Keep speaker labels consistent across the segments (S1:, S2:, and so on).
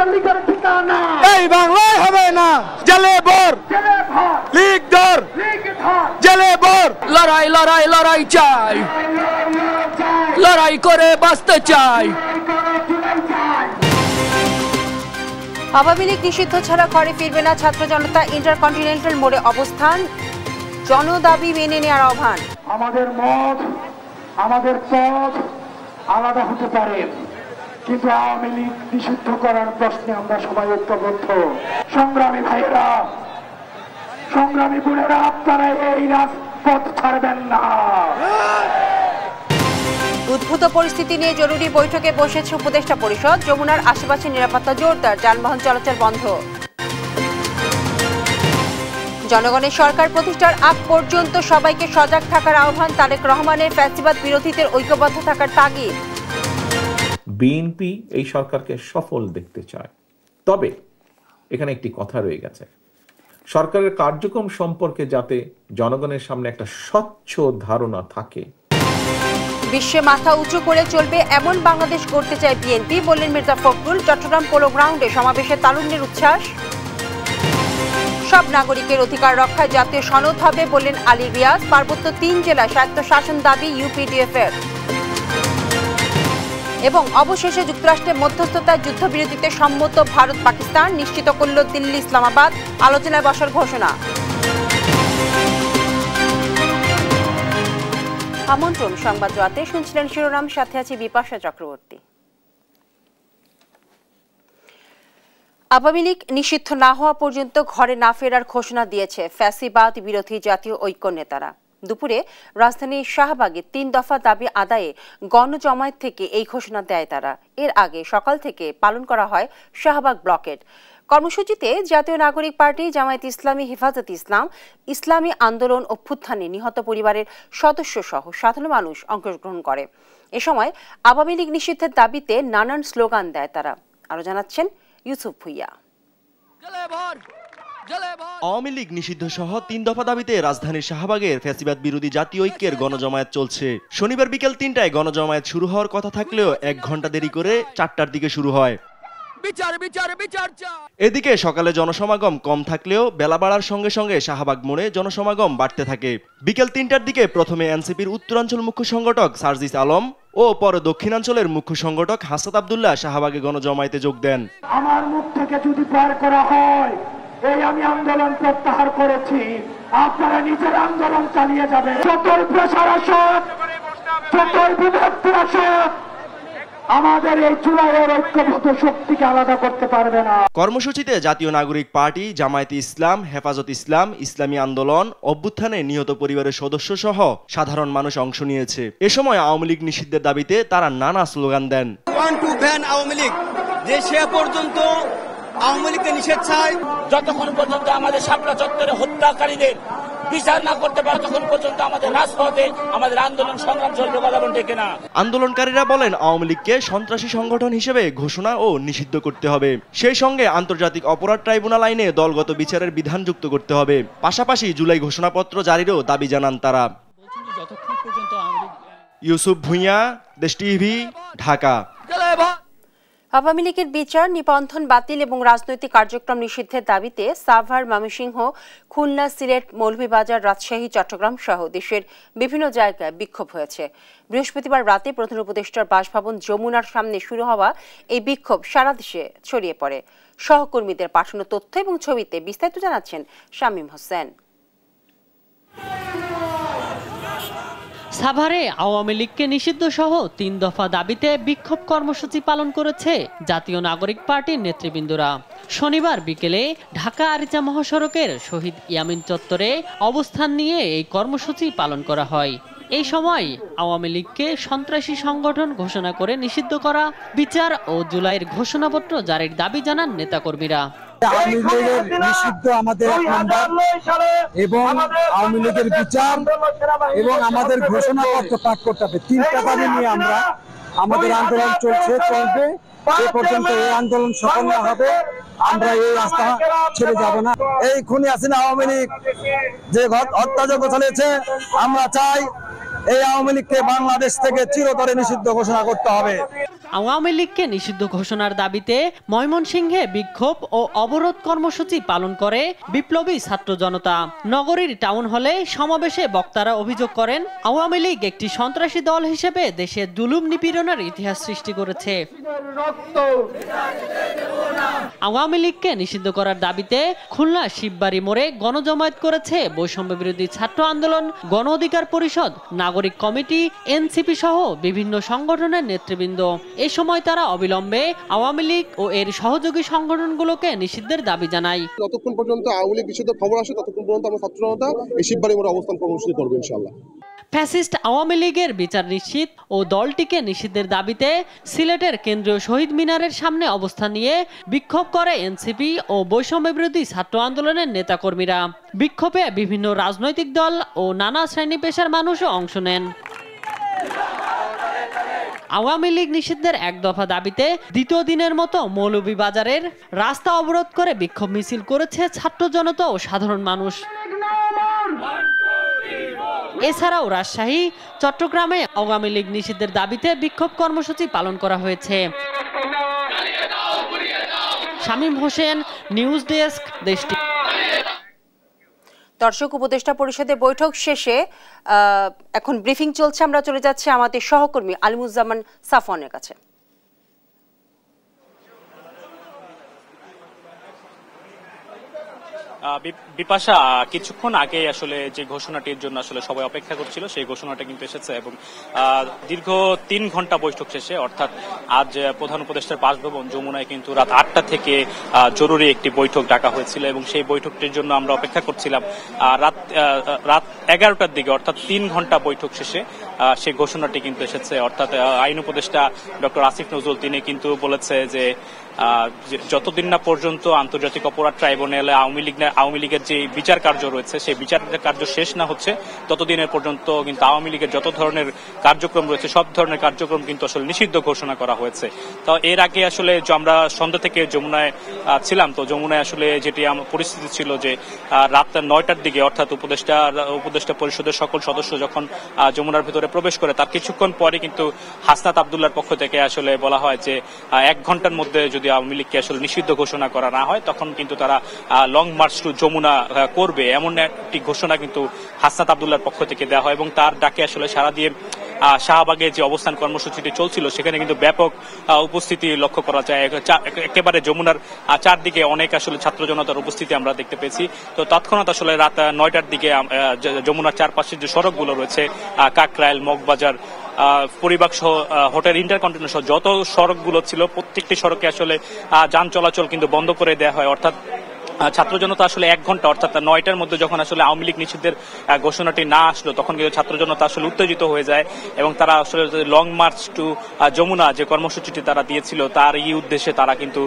S1: ছাত্রলীগের ঠিকানা
S2: এই বাংলায় হবে না। জেলে ভর, লীগ ধর, জেলে ভর।
S3: লড়াই লড়াই লড়াই চাই, লড়াই করে বাঁচতে চাই।
S4: আওয়ামী লীগ নিষিদ্ধ ছাড়া ঘরে ফিরবে না ছাত্র জনতা, ইন্টারকন্টিনেন্টাল মোড়ে অবস্থান, জনদাবি মেনে নেওয়ার আহ্বান।
S1: আমাদের মত, আমাদের পথ আলাদা হতে পারে, কিন্তু আওয়ামী লীগ নিষিদ্ধ করার প্রশ্নে আমরা সবাই ঐক্যবদ্ধ। সংগ্রামী ভাইয়েরা, সংগ্রামী বোনেরা, আপনারা এই রাজপথ ছাড়বেন না।
S4: উদ্ভূত পরিস্থিতি নিয়ে জরুরি বৈঠকে বসেছে উপদেষ্টা পরিষদ, যমুনার আশেপাশে নিরাপত্তা জোরদার, যানবাহন চলাচল বন্ধ। জনগণের সরকার প্রতিষ্ঠার আগ পর্যন্ত সবাইকে সজাগ থাকার আহ্বান, তারেক রহমানের ফ্যাসিবাদ বিরোধীদের ঐক্যবদ্ধ থাকার তাগিদ।
S5: বিএনপি এই সরকারকে সফল দেখতে চায়, তবে এখানে একটি কথা রয়ে গেছে, সরকারের কার্যক্রম সম্পর্কে যাতে জনগণের সামনে একটা স্বচ্ছ ধারণা থাকে।
S4: বিশ্বে মাথা উঁচু করে চলবে এমন বাংলাদেশ গড়তে চায় বিএনপি, বললেন মির্জা ফখরুল। চট্টগ্রাম পোলো গ্রাউন্ডে সমাবেশে তারুণ্যের উচ্ছ্বাস। সব নাগরিকের অধিকার রক্ষায় জাতীয় সনদ হবে, বললেন আলী রিয়াজ। পার্বত্য 3 জেলায় স্বায়ত্তশাসন দাবি ইউপিডিএফ এর। এবং অবশেষে যুক্তরাষ্ট্রের মধ্যস্থতায় যুদ্ধবিরতিতে সম্মত ভারত পাকিস্তান, নিশ্চিত করল দিল্লি ইসলামাবাদ, আলোচনায় বসার ঘোষণা। আমন্ত্রণ সংবাদ রাতে, শুনছিলেন শিরোনাম, সাথে আছি বিপাশা চক্রবর্তী। আওয়ামী লীগ নিষিদ্ধ না হওয়া পর্যন্ত ঘরে না ফেরার ঘোষণা দিয়েছে ফ্যাসিবাদ বিরোধী জাতীয় ঐক্য নেতারা। দুপুরে রাজধানীর শাহবাগে 3 দফা দাবি আদায়ে গণজমায়েত থেকে এই ঘোষণা দেয় তারা। এর আগে সকাল থেকে পালন করা হয় শাহবাগ ব্লকেট। কর্মসূচিতে জাতীয় নাগরিক পার্টি, জামায়াতে ইসলামী, হেফাজত ইসলাম, ইসলামী আন্দোলন অভ্যুত্থানে নিহত পরিবারের সদস্য সহ সাধারণ মানুষ অংশগ্রহণ করে। এ সময় আওয়ামী লীগ নিষিদ্ধের দাবিতে নানান স্লোগান দেয় তারা। আরো জানাচ্ছেন ইউসুফ ভুইয়া।
S6: আওয়ামী লীগ নিষিদ্ধ সহ 3 দফা দাবিতে রাজধানীর শাহবাগের ফ্যাসিবাদ বিরোধী জাতীয় ঐক্যের গণজমায়েত চলছে। শনিবার বিকেল 3টায় গণজমায়েত শুরু হওয়ার কথা থাকলেও 1 ঘন্টা দেরি করে 4টার দিকে শুরু হয়। এদিকে সকালে জনসমাগম কম থাকলেও বেলা বাড়ার সঙ্গে সঙ্গে শাহবাগ মোড়ে জনসমাগম বাড়তে থাকে। বিকেল 3টার দিকে প্রথমে এনসিপির উত্তরাঞ্চল মুখ্য সংগঠক সার্জিস আলম ও পরে দক্ষিণাঞ্চলের মুখ্য সংগঠক হাসান আব্দুল্লাহ শাহবাগে গণজমায়েতে যোগ দেন।
S1: আমার মুখ থেকে যদি পার করা হয়, এই আমি আন্দোলন প্রত্যাহার করেছি, আপনারা নিজের আন্দোলন চালিয়ে যাবেন। যতই প্রেসার আসুক, যতই বিভক্তি আসুক, আমাদের এই চূড়ায়ের ঐক্যবদ্ধ শক্তিকে আলাদা করতে পারবে না।
S6: কর্মসূচিতে জাতীয় নাগরিক পার্টি, জামায়াতে ইসলাম, হেফাজত ইসলাম, ইসলামী আন্দোলন, অভ্যুত্থানে নিহত পরিবারের সদস্য সহ সাধারণ মানুষ অংশ নিয়েছে। এ সময় আওয়ামী লীগ নিষিদ্ধের দাবিতে তারা নানা স্লোগান দেন।
S7: আওয়ামী লীগ যে সে পর্যন্ত আওয়ামী লীগকে নিষেধ চায়, যতক্ষণ পর্যন্ত আমাদের শাপলা চত্বরে হত্যাকারীদের বিচার না করতে পারে তখন পর্যন্ত আমাদের রাজপথে আমাদের আন্দোলন সংগ্রাম চলবে, কথা বলতে কিনা।
S6: আন্দোলনকারীরা বলেন আওয়ামী লীগকে সন্ত্রাসী সংগঠন হিসেবে ঘোষণা ও নিষিদ্ধ করতে হবে। সেই সঙ্গে আন্তর্জাতিক অপরাধ ট্রাইব্যুনাল আইনে দলগত বিচারের বিধান যুক্ত করতে হবে। পাশাপাশি জুলাই ঘোষণাপত্র জারিরও দাবি জানান তারা। ইউসুফ ভুইয়া, দেশ টিভি, ঢাকা।
S4: আওয়ামী লীগের বিচার, নিবন্ধন বাতিল এবং রাজনৈতিক কার্যক্রম নিষিদ্ধের দাবিতে সাভার, ময়মনসিংহ, খুলনা, সিলেট, মৌলভীবাজার, রাজশাহী, চট্টগ্রাম সহ দেশের বিভিন্ন জায়গায় বিক্ষোভ হয়েছে। বৃহস্পতিবার রাতে প্রধান উপদেষ্টার বাসভবন যমুনার সামনে শুরু হওয়া এই বিক্ষোভ সারা দেশে ছড়িয়ে পড়ে। সহকর্মীদের পাঠানো তথ্য এবং ছবিতে বিস্তারিত জানাচ্ছেন শামীম হোসেন।
S8: সাভারে আওয়ামী লীগকে নিষিদ্ধ সহ 3 দফা দাবিতে বিক্ষোভ কর্মসূচি পালন করেছে জাতীয় নাগরিক পার্টির নেতৃবৃন্দরা। শনিবার বিকেলে ঢাকা আরিচা মহাসড়কের শহীদ ইয়ামিন চত্বরে অবস্থান নিয়ে এই কর্মসূচি পালন করা হয়। এই সময় আওয়ামী লীগকে সন্ত্রাসী সংগঠন ঘোষণা করে নিষিদ্ধ করা, বিচার ও জুলাইয়ের ঘোষণাপত্র জারির দাবি জানান নেতাকর্মীরা।
S9: আওয়ামী লীগের নিষিদ্ধ আমাদের এক নাম্বার এবং আওয়ামী লীগের বিচার এবং আমাদের ঘোষণাপত্র পাঠ করতে হবে। 3টা দাবি নিয়ে আমরা আমাদের আন্দোলন চলবে। এ পর্যন্ত এই আন্দোলন সফল না হবে আমরা এই রাস্তা ছেড়ে যাব না। এই খুনি হাসিনা আওয়ামী লীগ যে হত্যাযজ্ঞ চালিয়েছে, আমরা চাই এই আওয়ামী লীগকে বাংলাদেশ থেকে চিরতরে নিষিদ্ধ ঘোষণা করতে হবে।
S8: আওয়ামী লীগকে নিষিদ্ধ ঘোষণার দাবিতে ময়মনসিংহে বিক্ষোভ ও অবরোধ কর্মসূচি পালন করে বিপ্লবী ছাত্র জনতা। নগরীর টাউন হলে সমাবেশে বক্তারা অভিযোগ করেন, আওয়ামী লীগ একটি সন্ত্রাসী দল হিসেবে দেশে জুলুম নিপীড়নের ইতিহাস সৃষ্টি করেছে। আওয়ামী লীগকে নিষিদ্ধ করার দাবিতে খুলনা শিববাড়ি মোড়ে গণজমায়েত করেছে বৈষম্য বিরোধী ছাত্র আন্দোলন, গণ অধিকার পরিষদ, নাগরিক কমিটি, এনসিপি সহ বিভিন্ন সংগঠনের নেতৃবৃন্দ। এ সময় তারা অবিলম্বে আওয়ামী লীগ ও এর সহযোগী সংগঠনগুলোকে নিষিদ্ধের দাবি জানায়।
S10: যতক্ষণ পর্যন্ত আওয়ামী লীগ নিষিদ্ধ খবর আসে ততক্ষণ পর্যন্ত আমরা ছাত্র জনতা এই শিববাড়ি মোড়ে অবস্থান কর্মসূচি করবো ইনশাআল্লাহ।
S8: ফ্যাসিস্ট আওয়ামী লীগের বিচার নিশ্চিত ও দলটিকে নিষিদ্ধের দাবিতে সিলেটের কেন্দ্রীয় শহীদ মিনারের সামনে অবস্থান নিয়ে বিক্ষোভ করে এনসিপি ও বৈষম্য বিরোধী ছাত্র আন্দোলনের নেতাকর্মীরা। বিক্ষোভে বিভিন্ন রাজনৈতিক দল ও নানা শ্রেণী পেশার মানুষও অংশ নেন। আওয়ামী লীগ নিষিদ্ধের এক দফা দাবিতে দ্বিতীয় দিনের মতো মৌলভীবাজারের রাস্তা অবরোধ করে বিক্ষোভ মিছিল করেছে ছাত্র জনতা ও সাধারণ মানুষ। এছাড়াও রাজশাহী, চট্টগ্রামে আওয়ামী লীগ নিষিদ্ধের দাবিতে বিক্ষোভ কর্মসূচি পালন করা হয়েছে। শামীম হোসেন, নিউজ ডেস্ক, দেশটি।
S4: দর্শক, উপদেষ্টা পরিষদের বৈঠক শেষে এখন ব্রিফিং চলছে। আমরা চলে যাচ্ছি আমাদের সহকর্মী আলিমুজ্জামান সাফওয়ানের কাছে।
S11: বিপাশা, কিছুক্ষণ আগে আসলে যে ঘোষণাটির জন্য আসলে সবাই অপেক্ষা করছিল সেই ঘোষণাটা কিন্তু এসেছে এবং দীর্ঘ 3 ঘন্টা বৈঠক শেষে, অর্থাৎ আজ প্রধান উপদেষ্টার বাসভবন যমুনায় কিন্তু রাত 8টা থেকে জরুরি একটি বৈঠক ডাকা হয়েছিল এবং সেই বৈঠকটির জন্য আমরা অপেক্ষা করছিলাম। রাত 11টার দিকে, অর্থাৎ 3 ঘন্টা বৈঠক শেষে সেই ঘোষণাটি কিন্তু এসেছে। অর্থাৎ আইন উপদেষ্টা ডক্টর আসিফ নজরুল তিনি কিন্তু বলেছে যে যতদিন না পর্যন্ত আন্তর্জাতিক অপরাধ ট্রাইব্যুনালে আওয়ামী লীগের যে বিচার কার্য রয়েছে সেই বিচার কার্য শেষ না হচ্ছে ততদিনের পর্যন্ত কিন্তু আওয়ামী লীগের যত ধরনের কার্যক্রম রয়েছে সব ধরনের কার্যক্রম কিন্তু আসলে নিষিদ্ধ ঘোষণা করা হয়েছে। তো এর আগে আসলে আমরা সন্ধ্যা থেকে যমুনায় ছিলাম, তো যমুনায় আসলে যেটি পরিস্থিতি ছিল যে রাত 9টার দিকে, অর্থাৎ উপদেষ্টা পরিষদের সকল সদস্য যখন যমুনার ভিতরে প্রবেশ করে তার কিছুক্ষণ পরে কিন্তু হাসনাত আব্দুল্লাহর পক্ষ থেকে আসলে বলা হয় যে 1 ঘন্টার মধ্যে যদি আওয়ামী লীগকে আসলে নিষিদ্ধ ঘোষণা করা না হয় তখন কিন্তু তারা লং মার্চ টু যমুনা করবে, এমন একটি ঘোষণা কিন্তু হাসনাত আব্দুল্লাহর পক্ষ থেকে দেওয়া হয় এবং তার ডাকে আসলে সারা দিয়ে শাহবাগে যে অবস্থান কর্মসূচিটি চলছিল সেখানে কিন্তু ব্যাপক উপস্থিতি লক্ষ্য করা যায়। একেবারে যমুনার চারদিকে অনেক আসলে ছাত্র জনতার উপস্থিতি আমরা দেখতে পেয়েছি। তো তৎক্ষণাৎ আসলে রাত 9টার দিকে যমুনার চারপাশের যে সড়কগুলো রয়েছে, কাকরাইল, মগবাজার, পরিবাগ সহ হোটেল ইন্টারকন্টিনেন্টাল সহ যত সড়কগুলো ছিল প্রত্যেকটি সড়কে আসলে যান চলাচল কিন্তু বন্ধ করে দেওয়া হয়। অর্থাৎ ছাত্র জনতা আসলে 1 ঘন্টা, অর্থাৎ 9টার মধ্যে যখন আসলে আওয়ামী লীগ নিষিদ্ধের ঘোষণাটি না আসলো তখন কিন্তু ছাত্র জনতা আসলে উত্তেজিত হয়ে যায় এবং তারা আসলে লং মার্চ টু যমুনা যে কর্মসূচিটি তারা দিয়েছিল তার এই উদ্দেশ্যে তারা কিন্তু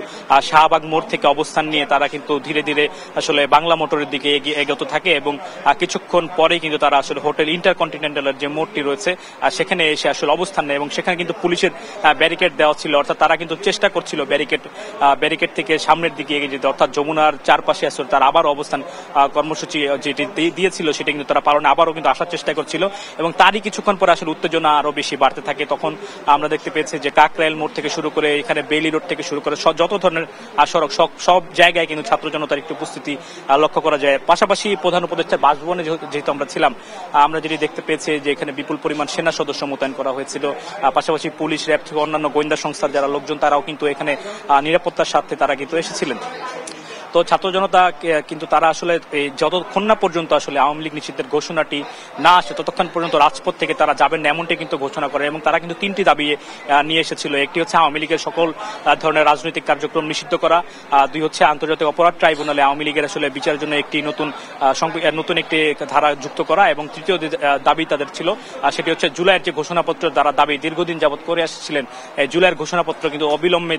S11: শাহবাগ মোড় থেকে অবস্থান নিয়ে তারা কিন্তু ধীরে ধীরে আসলে বাংলা মোটরের দিকে এগোতে থাকে এবং কিছুক্ষণ পরে কিন্তু তারা আসলে হোটেল ইন্টারকন্টিনেন্টালের যে মোড়টি রয়েছে সেখানে এসে আসলে অবস্থান নেয় এবং সেখানে কিন্তু পুলিশের ব্যারিকেড দেওয়া ছিল। অর্থাৎ তারা কিন্তু চেষ্টা করছিল ব্যারিকেড থেকে সামনের দিকে এগিয়ে যেতে, অর্থাৎ যমুনার চারপাশে আসলে তারা আবারও অবস্থান কর্মসূচি যেটি দিয়েছিল সেটা কিন্তু তারা পালনে আবারও কিন্তু আসার চেষ্টা করছিল এবং তারই কিছুক্ষণ পরে আসলে উত্তেজনা আরো বেশি বাড়তে থাকে। তখন আমরা দেখতে পেয়েছি যে কাকরাইল মোড় থেকে শুরু করে এখানে বেইলি রোড থেকে শুরু করে যত ধরনের সড়ক সব জায়গায় কিন্তু ছাত্র জনতার একটু উপস্থিতি লক্ষ্য করা যায়। পাশাপাশি প্রধান উপদেষ্টার বাসভবনে যেহেতু আমরা ছিলাম, আমরা যেটি দেখতে পেয়েছি যে এখানে বিপুল পরিমাণ সেনা সদস্য মোতায়েন করা হয়েছিল, পাশাপাশি পুলিশ, র্যাব থেকে অন্যান্য গোয়েন্দা সংস্থার যারা লোকজন তারাও কিন্তু এখানে নিরাপত্তার স্বার্থে তারা কিন্তু এসেছিলেন। তো ছাত্র জনতা কিন্তু তারা আসলে যতক্ষণ না পর্যন্ত আসলে আওয়ামী লীগ নিষিদ্ধের ঘোষণাটি না আসে ততক্ষণ পর্যন্ত রাজপথ থেকে তারা যাবেন না এমনটি কিন্তু ঘোষণা করে এবং তারা কিন্তু 3টি দাবি নিয়ে এসেছিল। একটি হচ্ছে আওয়ামী লীগের সকল ধরনের রাজনৈতিক কার্যক্রম নিষিদ্ধ করা, 2 হচ্ছে আন্তর্জাতিক অপরাধ ট্রাইব্যুনালে আওয়ামী লীগের আসলে বিচারের জন্য একটি নতুন একটি ধারা যুক্ত করা এবং তৃতীয় দাবি তাদের ছিল সেটি হচ্ছে জুলাইয়ের যে ঘোষণাপত্র তারা দাবি দীর্ঘদিন যাবৎ করে আসছিলেন, জুলাইয়ের ঘোষণাপত্র কিন্তু অবিলম্বে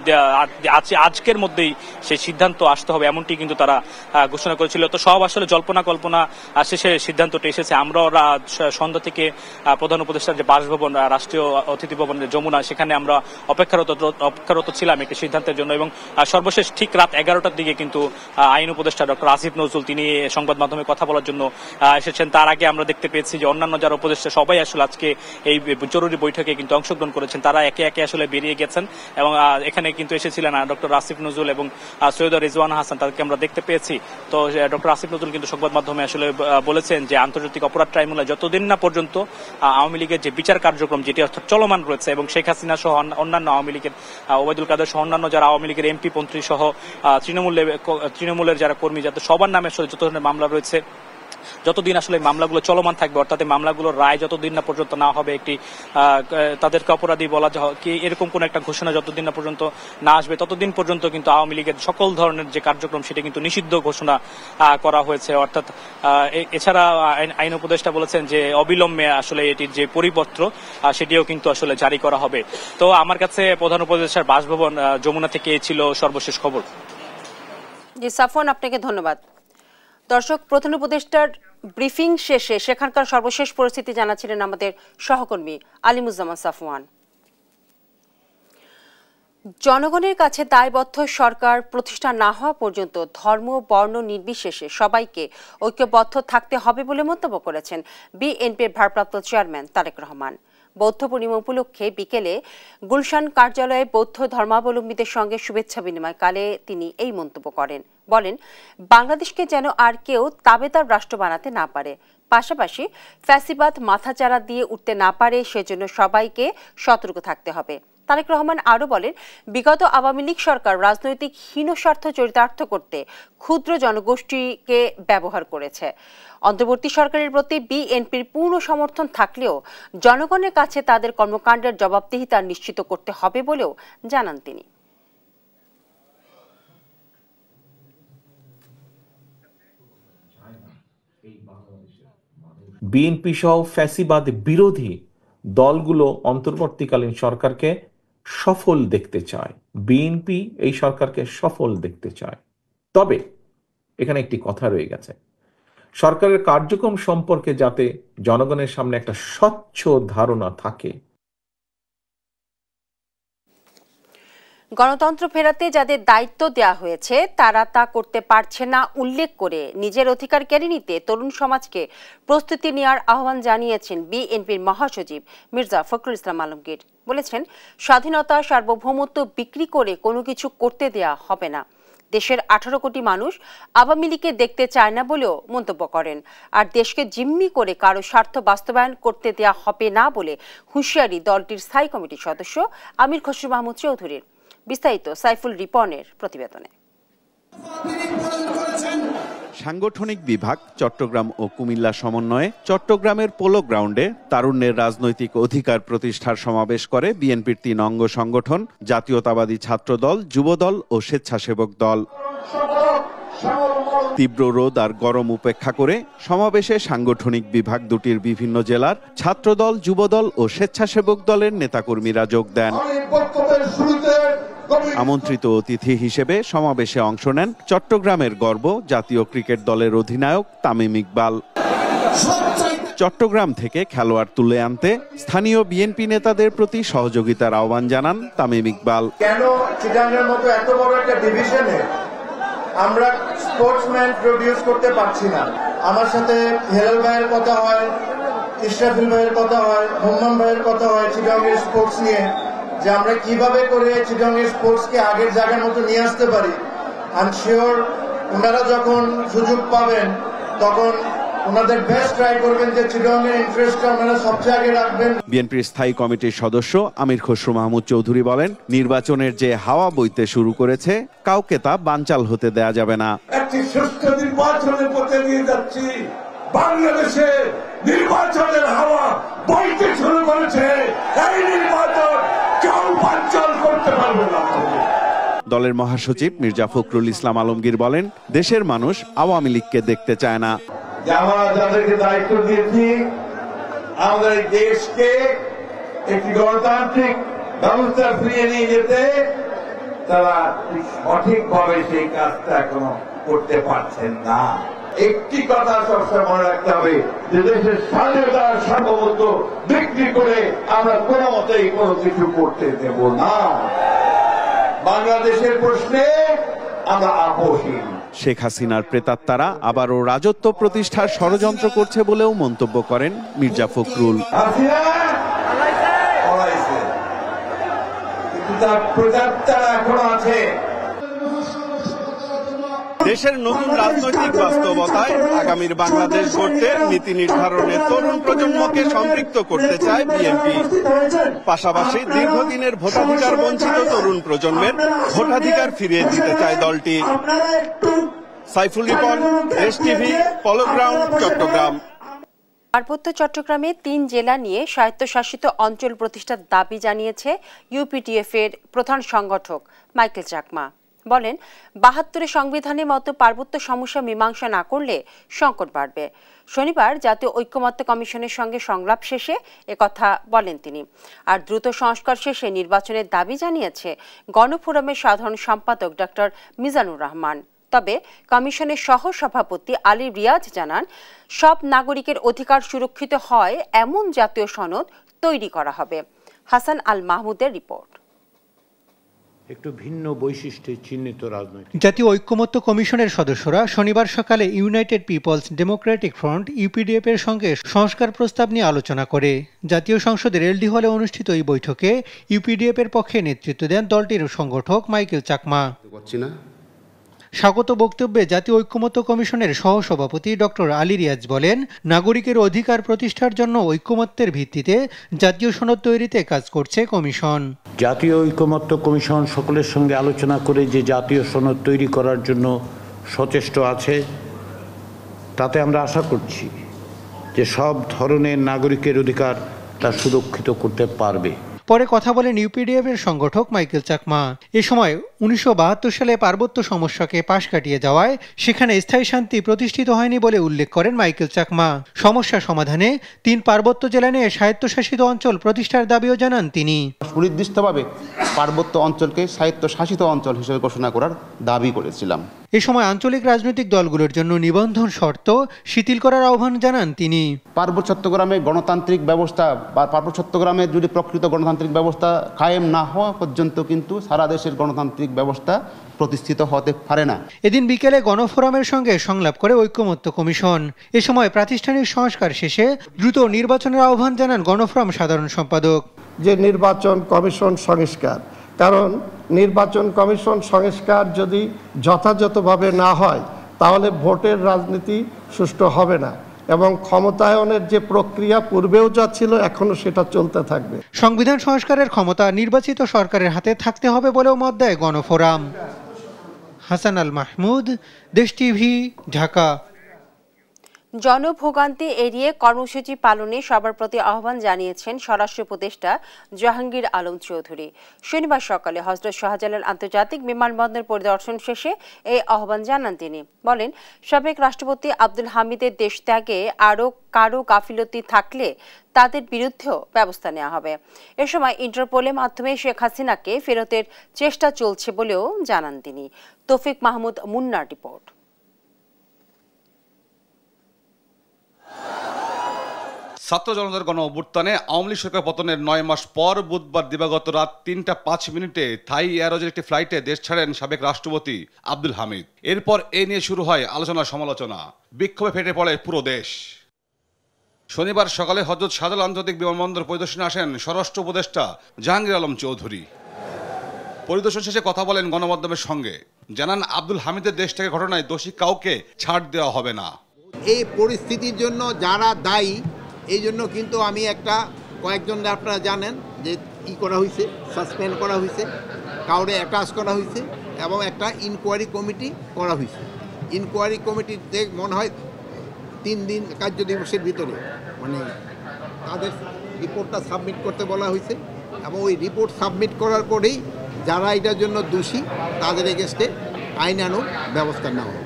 S11: আজকের মধ্যেই সেই সিদ্ধান্ত আসতে হবে এমন এমনটি কিন্তু তারা ঘোষণা করেছিল। তো সব আসলে জল্পনা কল্পনা শেষে সিদ্ধান্তটি এসেছে। আমরা সন্ধ্যা থেকে প্রধান উপদেষ্টার যে বাসভবন রাষ্ট্রীয় অতিথি ভবন যমুনা, সেখানে আমরা অপেক্ষারত ছিলাম একটি সিদ্ধান্তের জন্য, এবং সর্বশেষ ঠিক রাত 11টার দিকে কিন্তু আইন উপদেষ্টা ডক্টর আসিফ নজরুল তিনি সংবাদ মাধ্যমে কথা বলার জন্য এসেছেন। তার আগে আমরা দেখতে পেয়েছি যে অন্যান্য যারা উপদেষ্টা সবাই আসলে আজকে এই জরুরি বৈঠকে কিন্তু অংশগ্রহণ করেছেন। তারা একে একে আসলে বেরিয়ে গেছেন এবং এখানে কিন্তু এসেছিলেন ডক্টর আসিফ নজরুল এবং সৈয়দ রিজওয়ানা হাসান, তাদেরকে আমরা দেখতে পেয়েছি। তো ডক্টর আসিফ নজরুল কিন্তু সংবাদ মাধ্যমে আসলে বলেছেন যে আন্তর্জাতিক অপরাধ ট্রাইব্যুনালে যতদিন না পর্যন্ত আওয়ামী লীগের যে বিচার কার্যক্রম যেটি অর্থাৎ চলমান রয়েছে, এবং শেখ হাসিনা সহ অন্যান্য আওয়ামী লীগের ওবায়দুল কাদের সহ অন্যান্য যারা আওয়ামী লীগের এমপি মন্ত্রী সহ তৃণমূলের যারা কর্মী, যাতে সবার নামে আসলে যত ধরনের মামলা রয়েছে, যতদিন আসলে মামলাগুলো চলমান থাকবে, অর্থাৎ মামলাগুলোর রায় যতদিন না পর্যন্ত না হবে, একটি তাদেরকে অপরাধী বলা কি এরকম কোন একটা ঘোষণা যতদিন না পর্যন্ত না আসবে, ততদিন পর্যন্ত কিন্তু আওয়ামী লীগের সকল ধরনের যে কার্যক্রম সেটা কিন্তু নিষিদ্ধ ঘোষণা করা হয়েছে। অর্থাৎ এছাড়া আইন উপদেষ্টা বলেছেন যে অবিলম্বে আসলে এটির যে পরিপত্র সেটিও কিন্তু আসলে জারি করা হবে। তো আমার কাছে প্রধান উপদেষ্টার বাসভবন যমুনা থেকে ছিল সর্বশেষ খবর।
S4: জি সাফওয়ান, আপনাকে ধন্যবাদ। দর্শক, প্রধান উপদেষ্টার ব্রিফিং শেষে সেখানকার সর্বশেষ পরিস্থিতি জানাচ্ছিলেন আমাদের সহকর্মী আলিমুজ্জামান সাফওয়ান। জনগণের কাছে দায়বদ্ধ সরকার প্রতিষ্ঠা না হওয়া পর্যন্ত ধর্ম বর্ণ নির্বিশেষে সবাইকে ঐক্যবদ্ধ থাকতে হবে বলে মন্তব্য করেছেন বিএনপির ভারপ্রাপ্ত চেয়ারম্যান তারেক রহমান। বৌদ্ধ পূর্ণিমা উপলক্ষে বিকেলে গুলশান কার্যালয়ে বৌদ্ধ ধর্মাবলম্বীদের সঙ্গে শুভেচ্ছা বিনিময়কালে তিনি এই মন্তব্য করেন। বলেন, বাংলাদেশকে যেন আর কেউ তাবেদার রাষ্ট্র বানাতে না পারে, পাশাপাশি ফ্যাসিবাদ মাথাচাড়া দিয়ে উঠতে না পারে, সেজন্য সবাইকে সতর্ক থাকতে হবে। তারেক রহমান আরও বলেন, বিগত আওয়ামী লীগ সরকার রাজনৈতিক হীনস্বার্থ চরিতার্থ করতে ক্ষুদ্র জনগোষ্ঠীকে ব্যবহার করেছে। অন্তর্বর্তী সরকারের প্রতি বিএনপির পূর্ণ সমর্থন থাকলেও জনগণের কাছে তাদের কর্মকাণ্ডের জবাবদিহিতা নিশ্চিত করতে হবে বলেও জানান তিনি।
S5: বিএনপি সহ ফ্যাসিবাদ বিরোধী দলগুলো অন্তর্বর্তীকালীন সরকারকে সফল দেখতে চায়। বিএনপি এই সরকারকে সফল দেখতে চায়। তবে এখানে একটি কথা রয়ে গেছে, সরকারের কার্যক্রম সম্পর্কে যাতে জনগণের সামনে একটা স্বচ্ছ ধারণা থাকে।
S4: গণতন্ত্র ফেরাতে যাদের দায়িত্ব দেওয়া হয়েছে তারা তা করতে পারছে না উল্লেখ করে নিজের অধিকার কেড়ে নিতে তরুণ সমাজকে প্রস্তুতি নেওয়ার আহ্বান জানিয়েছেন বিএনপির মহাসচিব মির্জা ফখরুল ইসলাম আলমগীর। বলেছেন, স্বাধীনতা সার্বভৌমত্ব বিক্রি করে কোনো কিছু করতে দেয়া হবে না। দেশের 18 কোটি মানুষ আওয়ামী লীগকে দেখতে চায় না বলেও মন্তব্য করেন। আর দেশকে জিম্মি করে কারো স্বার্থ বাস্তবায়ন করতে দেয়া হবে না বলে হুঁশিয়ারি দলটির স্থায়ী কমিটির সদস্য আমির খসরু মাহমুদ চৌধুরীর। বিস্তারিত সাইফুল রিপনের প্রতিবেদনে।
S12: সাংগঠনিক বিভাগ চট্টগ্রাম ও কুমিল্লা সমন্বয়ে চট্টগ্রামের পোলো গ্রাউন্ডে তারুণ্যের রাজনৈতিক অধিকার প্রতিষ্ঠার সমাবেশ করে বিএনপির 3 অঙ্গ সংগঠন জাতীয়তাবাদী ছাত্রদল, যুবদল ও স্বেচ্ছাসেবক দল। তীব্র রোদ আর গরম উপেক্ষা করে সমাবেশে সাংগঠনিক বিভাগ দুটির বিভিন্ন জেলার ছাত্রদল, যুবদল ও স্বেচ্ছাসেবক দলের নেতাকর্মীরা যোগ দেন। আমন্ত্রিত অতিথি হিসেবে সমাবেশে অংশ নেন চট্টগ্রামের গর্ব জাতীয় ক্রিকেট দলের অধিনায়ক তামিম ইকবাল। চট্টগ্রাম থেকে খেলোয়াড় তুলে আনতে স্থানীয় বিএনপি নেতাদের প্রতি সহযোগিতার আহ্বান জানান তামিম ইকবাল।
S13: কেন চিটাগাংয়ের মতো এত বড় একটা ডিভিশনে আমরা স্পোর্টসম্যান প্রডিউস করতে পারছি না? আমার সাথে হেলাল ভাইয়ের কথা হয়, ইশরাফিল ভাইয়ের কথা হয়, মোহাম্মদ ভাইয়ের কথা হয় চিটাগাংয়ের স্পোর্টস নিয়ে, যে আমরা কিভাবে করে চিটাগাংয়ের স্পোর্টসকে আগের জায়গার মতো নিয়ে আসতে পারি। আই এম শিওর ওনারা যখন সুযোগ পাবেন তখন ওনাদের বেস্ট ট্রাই করবেন যে চিটাগাংয়ের ইন্টারেস্টটা ওনারা সবচেয়ে আগে রাখবেন।
S12: বিএনপির স্থায়ী কমিটির সদস্য আমির খসরু মাহমুদ চৌধুরী বলেন, নির্বাচনের যে হাওয়া বইতে শুরু করেছে কাউকে তা বানচাল হতে দেয়া যাবে না।
S14: একটি সুষ্ঠু নির্বাচনের পথে নিয়ে যাচ্ছি। বাংলাদেশে নির্বাচনের হাওয়া বইতে শুরু করেছে। এই নির্বাচন কেউ বানচাল করতে পারবে না।
S12: দলের মহাসচিব মির্জা ফখরুল ইসলাম আলমগীর বলেন, দেশের মানুষ আওয়ামী লীগকে দেখতে চায় না।
S14: আমরা যাদেরকে দায়িত্ব দিয়েছি আমাদের দেশকে একটি গণতান্ত্রিক ব্যবস্থা ফিরিয়ে নিয়ে যেতে, তারা সঠিকভাবে সেই কাজটা এখনো করতে পারছেন না। একটি কথা সবসময় মনে রাখতে হবে যে দেশের স্বাধীনতার সার্বভৌমত্ব বিক্রি করে আমরা কোনো মতেই কোনো কিছু করতে দেব না। বাংলাদেশের প্রশ্নে আমরা আপোষহীন।
S12: শেখ হাসিনার প্রেতাত্মারা আবারও রাজত্ব প্রতিষ্ঠার ষড়যন্ত্র করছে বলেও মন্তব্য করেন মির্জা ফখরুল।
S14: তার প্রেতাত্মারা এখনো আছে।
S12: দেশের নতুন রাজনৈতিক বাস্তবতায় আগামীর বাংলাদেশ গড়তে নীতি নির্ধারণে তরুণ প্রজন্মকে সম্পৃক্ত করতে চায় বিএনপি। পাশাপাশি দীর্ঘদিনের ভোটাধিকার বঞ্চিত তরুণ প্রজন্মের ভোটাধিকার ফিরিয়ে দিতে চায় দলটি। সাইফুল রিপন, দেশ টিভি, পলো গ্রাউন্ড, চট্টগ্রাম।
S4: পার্বত্য চট্টগ্রামে 3 জেলা নিয়ে স্বায়ত্তশাসিত অঞ্চল প্রতিষ্ঠার দাবি জানিয়েছে ইউপিডিএফ এর প্রধান সংগঠক মাইকেল চাকমা। বলেন, ৭২ সংবিধানের মতো পার্বত্য সমস্যা মীমাংসা না করলে সংকট বাড়বে। শনিবার জাতীয় ঐক্যমত্য কমিশনের সঙ্গে সংলাপ শেষে একথা বলেন তিনি। আর দ্রুত সংস্কার শেষে নির্বাচনের দাবি জানিয়েছে গণফোরামের সাধারণ সম্পাদক ডক্টর মিজানুর রহমান। তবে কমিশনের সহ সভাপতি আলী রিয়াজ জানান, সব নাগরিকের অধিকার সুরক্ষিত হয় এমন জাতীয় সনদ তৈরি করা হবে। হাসান আল মাহমুদের রিপোর্ট।
S15: একটু ভিন্ন বৈশিষ্ট্যে চিহ্নিত রাজনৈতিক
S16: জাতীয় ঐক্যমত্য কমিশনের সদস্যরা শনিবার সকালে United Peoples Democratic Front UPDF এর সঙ্গে সংস্কার প্রস্তাব নিয়ে আলোচনা করে। জাতীয় সংসদের এলডি হলে অনুষ্ঠিত এই বৈঠকে ইউপিডিএফ এর পক্ষে নেতৃত্ব দেন দলটির সংগঠক মাইকেল চাকমা। স্বাগত বক্তব্যে জাতীয় ঐক্যমত্য কমিশনের সহসভাপতি ডক্টর আলী রিয়াজ বলেন, নাগরিকের অধিকার প্রতিষ্ঠার জন্য ঐক্যমত্যের ভিত্তিতে জাতীয় সনদ তৈরিতে কাজ করছে কমিশন।
S15: জাতীয় ঐক্যমত্য কমিশন সকলের সঙ্গে আলোচনা করে যে জাতীয় সনদ তৈরি করার জন্য সচেষ্ট আছে, তাতে আমরা আশা করছি যে সব ধরনের নাগরিকের অধিকার তা সুরক্ষিত করতে পারবে।
S16: পরে কথা বলেন ইউপিডিএফ এর সংগঠক মাইকেল চাকমা। এ সময় 1972 সালে পার্বত্য সমস্যাকে পাশ কাটিয়ে যাওয়ায় সেখানে স্থায়ী শান্তি প্রতিষ্ঠিত হয়নি বলে উল্লেখ করেন মাইকেল চাকমা। সমস্যা সমাধানে 3 পার্বত্য জেলা নিয়ে স্বায়ত্তশাসিত অঞ্চল প্রতিষ্ঠার দাবিও জানান তিনি।
S17: সুনির্দিষ্টভাবে পার্বত্য অঞ্চলকে স্বায়ত্তশাসিত অঞ্চল হিসেবে ঘোষণা করার দাবি করেছিলাম।
S16: এ সময় আঞ্চলিক রাজনৈতিক দলগুলোর জন্য নিবন্ধন শর্ত শিথিল করার আহ্বান জানান তিনি।
S17: পার্বত্য চট্টগ্রামে গণতান্ত্রিক ব্যবস্থা বা পার্বত্য চট্টগ্রামে যদি প্রকৃত গণতান্ত্রিক ব্যবস্থা কায়েম না হওয়া পর্যন্ত কিন্তু সারা দেশের গণতান্ত্রিক ব্যবস্থা প্রতিষ্ঠিত হতে পারে না।
S16: এদিন বিকেলে গণফোরামের সঙ্গে সংলাপ করে ঐক্যমত্য কমিশন। এ সময় প্রাতিষ্ঠানিক সংস্কার শেষে দ্রুত নির্বাচনের আহ্বান জানান গণফোরাম সাধারণ সম্পাদক।
S18: যে নির্বাচন কমিশন সংস্কার, কারণ নির্বাচন কমিশন সংস্কার যদি যথাযথভাবে না হয় তাহলে ভোটের রাজনীতি সুষ্ঠু হবে না এবং ক্ষমতায়নের যে প্রক্রিয়া পূর্বেও যা ছিল এখনো সেটা চলতে থাকবে।
S16: সংবিধান সংস্কারের ক্ষমতা নির্বাচিত সরকারের হাতে থাকতে হবে বলেও মত দেয় গণফোরাম। হাসান আল মাহমুদ, দেশ টিভি, ঢাকা।
S4: জনভোগান্তি এড়িয়ে কর্মসূচি পালনে সবার প্রতি আহ্বান জানিয়েছেন স্বরাষ্ট্র উপদেষ্টা জাহাঙ্গীর আলম চৌধুরী। শনিবার সকালে হযরত শাহজালাল আন্তর্জাতিক বিমানবন্দর পরিদর্শন শেষে এই আহ্বান জানান তিনি। বলেন, সাবেক রাষ্ট্রপতি আব্দুল হামিদের দেশ ত্যাগে আরও কারো গাফিলতি থাকলে তাদের বিরুদ্ধেও ব্যবস্থা নেওয়া হবে। এ সময় ইন্টারপোলের মাধ্যমে শেখ হাসিনাকে ফেরতের চেষ্টা চলছে বলেও জানান তিনি। তৌফিক মাহমুদ মুন্নার রিপোর্ট।
S19: ছাত্র জনতার গণ অভ্যুত্থানে আওয়ামী লীগ সরকার পতনের 9 মাস পর বুধবার দিবাগত রাত 3:05 থাই এয়ারওয়েজের একটি ফ্লাইটে দেশ ছাড়েন সাবেক রাষ্ট্রপতি আব্দুল হামিদ। এরপর এ নিয়ে শুরু হয় আলোচনা সমালোচনা, বিক্ষোভে ফেটে পড়ে পুরো দেশ। শনিবার সকালে হযরত শাহজালাল আন্তর্জাতিক বিমানবন্দর পরিদর্শনে আসেন স্বরাষ্ট্র উপদেষ্টা জাহাঙ্গীর আলম চৌধুরী। পরিদর্শন শেষে কথা বলেন গণমাধ্যমের সঙ্গে, জানান আব্দুল হামিদের দেশ থেকে ঘটনায় দোষী কাউকে ছাড় দেওয়া হবে না।
S20: এই পরিস্থিতির জন্য যারা দায়ী, এই জন্য কিন্তু আমি কয়েকজন আপনারা জানেন যে করা হয়েছে, সাসপেন্ড করা হয়েছে, কাউরে অ্যাটাচ করা হয়েছে এবং একটা ইনকোয়ারি কমিটি করা হয়েছে। ইনকোয়ারি কমিটিতে মনে হয় 3 দিন কার্য দিবসের ভিতরে তাদের রিপোর্টটা সাবমিট করতে বলা হয়েছে এবং ওই রিপোর্ট সাবমিট করার পরেই যারা এটার জন্য দোষী তাদের এগেনস্টে আইনানুগ ব্যবস্থা নেওয়া হবে।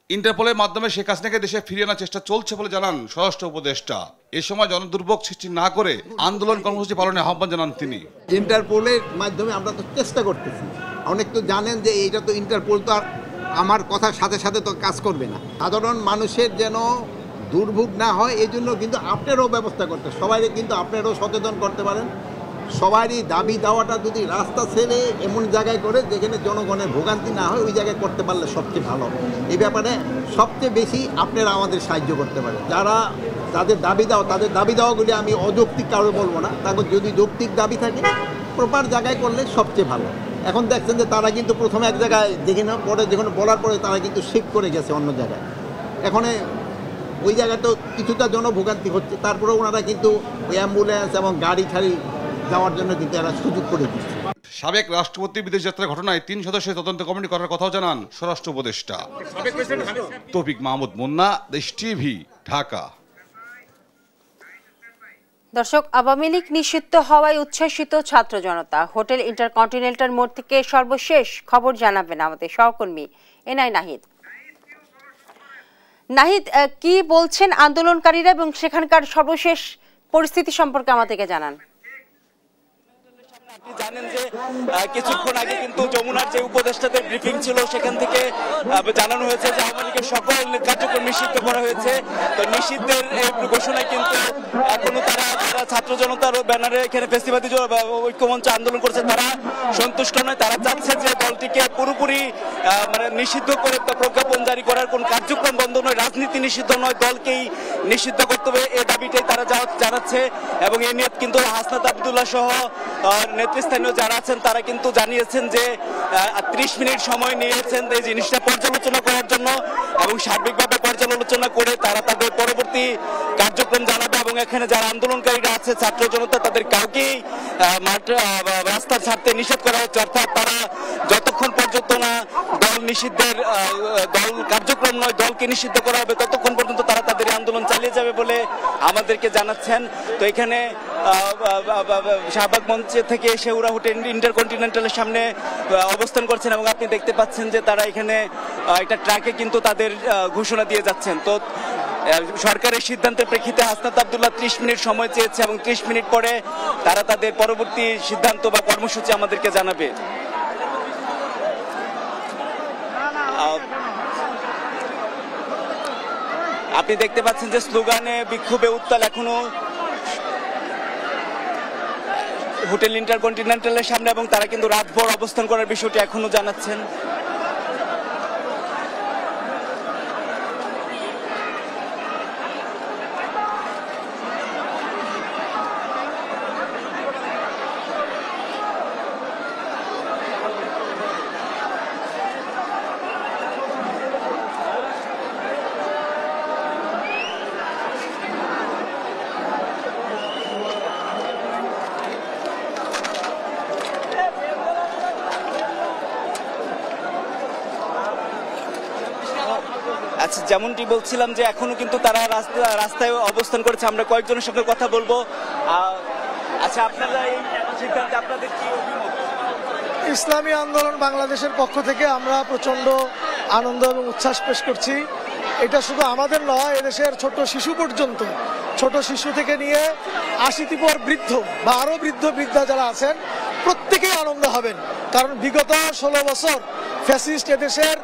S19: ইন্টারপোলের মাধ্যমে শেখ হাসিনাকে দেশে ফিরিয়ে আনার চেষ্টা চলছে বলে জানান স্বরাষ্ট্র উপদেষ্টা। এ সময় জনদুর্ভোগ সৃষ্টি না করে আন্দোলন কর্মসূচি পালনের আহ্বান জানান তিনি।
S20: ইন্টারপোলের মাধ্যমে আমরা তো চেষ্টা করতেছি, অনেক তো জানেন যে এইটা তো ইন্টারপোল তো আর আমার কথার সাথে সাথে তো কাজ করবে না। সাধারণ মানুষের যেন দুর্ভোগ না হয় এই জন্য কিন্তু আপনারও ব্যবস্থা করতে, সবাই কিন্তু আপনারও সচেতন করতে পারেন। সবারই দাবি দাওয়াটা যদি রাস্তা ছেড়ে এমন জায়গায় করে যেখানে জনগণের ভোগান্তি না হয় ওই জায়গায় করতে পারলে সবচেয়ে ভালো। এই ব্যাপারে সবচেয়ে বেশি আপনারা আমাদের সাহায্য করতে পারেন। যারা তাদের দাবি দাওয়াগুলি আমি অযৌক্তিক কারো বলবো না, তাদের যদি যৌক্তিক দাবি থাকে প্রপার জায়গায় করলে সবচেয়ে ভালো। এখন দেখছেন যে তারা কিন্তু প্রথমে এক জায়গায় দেখে না, পরে যখন বলার পরে তারা কিন্তু শিফট করে গেছে অন্য জায়গায়। এখন ওই জায়গায় তো কিছুটা জনভোগান্তি হচ্ছে, তারপরে ওনারা কিন্তু ওই অ্যাম্বুলেন্স এবং গাড়ি ছাড়ি যাওয়ার জন্য কিন্তু এরা সুযোগ করে দিচ্ছে।
S19: সাবেক রাষ্ট্রপতি বিদেশ যাত্রার ঘটনায় 3 সদস্যের তদন্ত কমিটি করার কথাও জানান স্বরাষ্ট্র উপদেষ্টা। তৌফিক মাহমুদ মুন্না, দেশ টিভি, ঢাকা।
S4: দর্শক, আওয়ামী লীগ নিষিদ্ধ হওয়ায় উচ্ছ্বসিত ছাত্র জনতা। হোটেল ইন্টারকন্টিনেন্টাল মোড় থেকে সর্বশেষ খবর জানাবেন আমাদের সহকর্মী এনআই নাহিদ। নাহিদ, কি বলছেন আন্দোলনকারীরা এবং সেখানকার সর্বশেষ পরিস্থিতি সম্পর্কে আমাদেরকে জানান।
S21: জানেন যে কিছুক্ষণ আগে কিন্তু যমুনার যে উপদেষ্টাদের ব্রিফিং ছিল সেখান থেকে জানানো হয়েছে যে আওয়ামী লীগের সকল কার্যক্রম নিষিদ্ধ করা হয়েছে। তো নিষিদ্ধের এই ঘোষণায় কিন্তু এখনো তারা ছাত্র জনতার ব্যানারে এখানে ফেস্টিভালি ঐক্যমঞ্চ আন্দোলন করছে, তারা সন্তুষ্ট নয়। তারা চাচ্ছে যে দলটিকে পুরোপুরি মানে নিষিদ্ধ করে প্রজ্ঞাপন জারি করার কোন কার্যক্রম বন্ধ নয়, রাজনীতি নিষিদ্ধ নয়, দলকেই নিষিদ্ধ করতে হবে, এই দাবিটাই তারা জানাচ্ছে। এবং এ নিয়ে কিন্তু হাসনাত আবদুল্লাহ সহ নেতৃস্থানীয় যারা আছেন তারা কিন্তু জানিয়েছেন যে 30 মিনিট সময় নিয়েছেন এই জিনিসটা পর্যালোচনা করার জন্য এবং সার্বিকভাবে পর্যালোচনা করে তারা তাদের পরবর্তী কার্যক্রম জানাবে। এবং এখানে যারা আন্দোলনকারীরা আছে ছাত্র জনতা তাদের কাউকেই রাস্তা ছাড়তে নিষেধ করা হচ্ছে, অর্থাৎ তারা যতক্ষণ পর্যন্ত না দল নিষিদ্ধের দল কার্যক্রম নয় দলকে নিষিদ্ধ করা হবে ততক্ষণ পর্যন্ত তারা তাদের আন্দোলন চালিয়ে যাবে বলে আমাদেরকে জানাচ্ছেন। তো এখানে শাহবাগ মঞ্চে থেকে শেউরা হোটেল ইন্টারকন্টিনেন্টালের সামনে অবস্থান করছেন এবং আপনি দেখতে পাচ্ছেন যে তারা এখানে একটা ট্রাকে কিন্তু তাদের ঘোষণা দিয়ে যাচ্ছেন। তো সরকারের সিদ্ধান্তের প্রেক্ষিতে হাসনাত আবদুল্লাহ 30 মিনিট সময় চেয়েছে এবং 30 মিনিট পরে তারা তাদের পরবর্তী সিদ্ধান্ত বা কর্মসূচি আমাদেরকে জানাবে। আপনি দেখতে পাচ্ছেন যে স্লোগানে বিক্ষোভে উত্তাল এখনো হোটেল ইন্টারকন্টিনেন্টালের সামনে এবং তারা কিন্তু রাতভর অবস্থান করার বিষয়টি এখনো জানাচ্ছেন। আচ্ছা, যেমনটি বলছিলাম যে এখনো কিন্তু তারা রাস্তায় অবস্থান করেছে, আমরা কয়েকজনের সঙ্গে কথা বলবো। আচ্ছা, আপনারা এই সিদ্ধান্তে আপনাদের কি অভিমত?
S22: ইসলামী আন্দোলন বাংলাদেশের পক্ষ থেকে আমরা প্রচন্ড আনন্দ এবং উচ্ছ্বাস পেশ করছি। এটা শুধু আমাদের নয়, এদেশের ছোট শিশু পর্যন্ত, ছোট শিশু থেকে নিয়ে 80 পর বৃদ্ধ বা আরো বৃদ্ধা যারা আছেন প্রত্যেকেই আনন্দ হবেন। কারণ বিগত 16 বছর ফ্যাসিস্ট এদেশের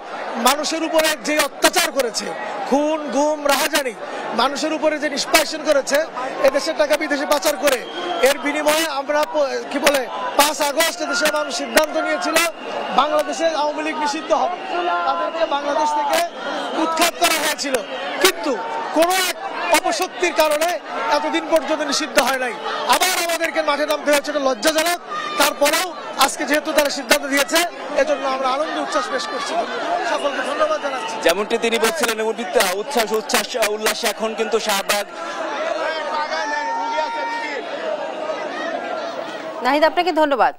S22: মানুষের উপরে যে অত্যাচার করেছে, খুন গুম রাহাজানি, মানুষের উপরে যে নিষ্পাষণ করেছে, এদেশের টাকা বিদেশে পাচার করে, এর বিনিময়ে আমরা 5 আগস্ট এদেশের মানুষ সিদ্ধান্ত নিয়েছিল বাংলাদেশে আওয়ামী লীগ নিষিদ্ধ হবে, তাদেরকে বাংলাদেশ থেকে উৎখাত করা হয়েছিল। কিন্তু কোন এক অপশক্তির কারণে এতদিন পর্যন্ত নিষিদ্ধ হয় নাই, আবার আমাদেরকে মাঠে নামতে হয়েছে, এটা লজ্জাজনক। তারপরেও আজকে যেহেতু তারা সিদ্ধান্ত দিয়েছে, এজন্য আমরা আনন্দ উচ্ছ্বাস পেশ করছি, সকলকে ধন্যবাদ জানাচ্ছি।
S21: যেমনটি তিনি বলছিলেন উল্লাসে এখন কিন্তু শাহবাগ।
S4: নাহিদ, আপনাকে ধন্যবাদ।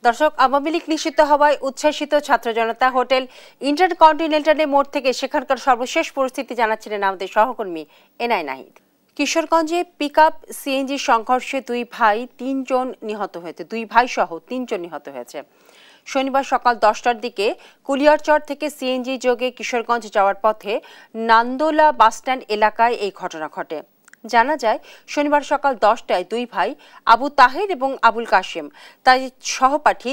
S4: দর্শক, আওয়ামী লীগ নিষিদ্ধ হওয়ায় উচ্ছ্বসিত ছাত্র জনতা। হোটেল ইন্টারকন্টিনেন্টালের মোড় থেকে সেখানকার সর্বশেষ পরিস্থিতি জানাচ্ছিলেন আমাদের সহকর্মী এনআই নাহিদ। কিশোরগঞ্জে পিকআপ সিএনজি সংঘর্ষে 2 ভাই সহ 3 জন নিহত হয়েছে। শনিবার সকাল 10টার দিকে কুলিয়ারচর থেকে সিএনজি যোগে কিশোরগঞ্জ যাওয়ার পথে নান্দোলা বাসস্ট্যান্ড এলাকায় এই ঘটনা ঘটে। জানা যায় শনিবার সকাল 10টায় দুই ভাই আবু তাহের এবং আবুল কাশেম তার সহপাঠী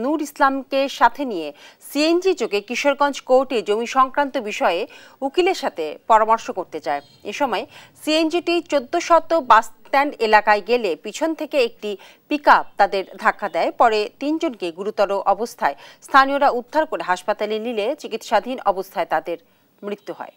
S4: নূর ইসলামকে সাথে নিয়ে সিএনজি যোগে কিশোরগঞ্জ কোর্টে জমি সংক্রান্ত বিষয়ে উকিলের সাথে পরামর্শ করতে যায়। এ সময় সিএনজিটি 1400 বাস স্ট্যান্ড এলাকায় গেলে পিছন থেকে একটি পিকআপ তাদের ধাক্কা দেয়। পরে 3 জনকে গুরুতর অবস্থায় স্থানীয়রা উদ্ধার করে হাসপাতালে নিলে চিকিৎসাধীন অবস্থায় তাদের মৃত্যু হয়।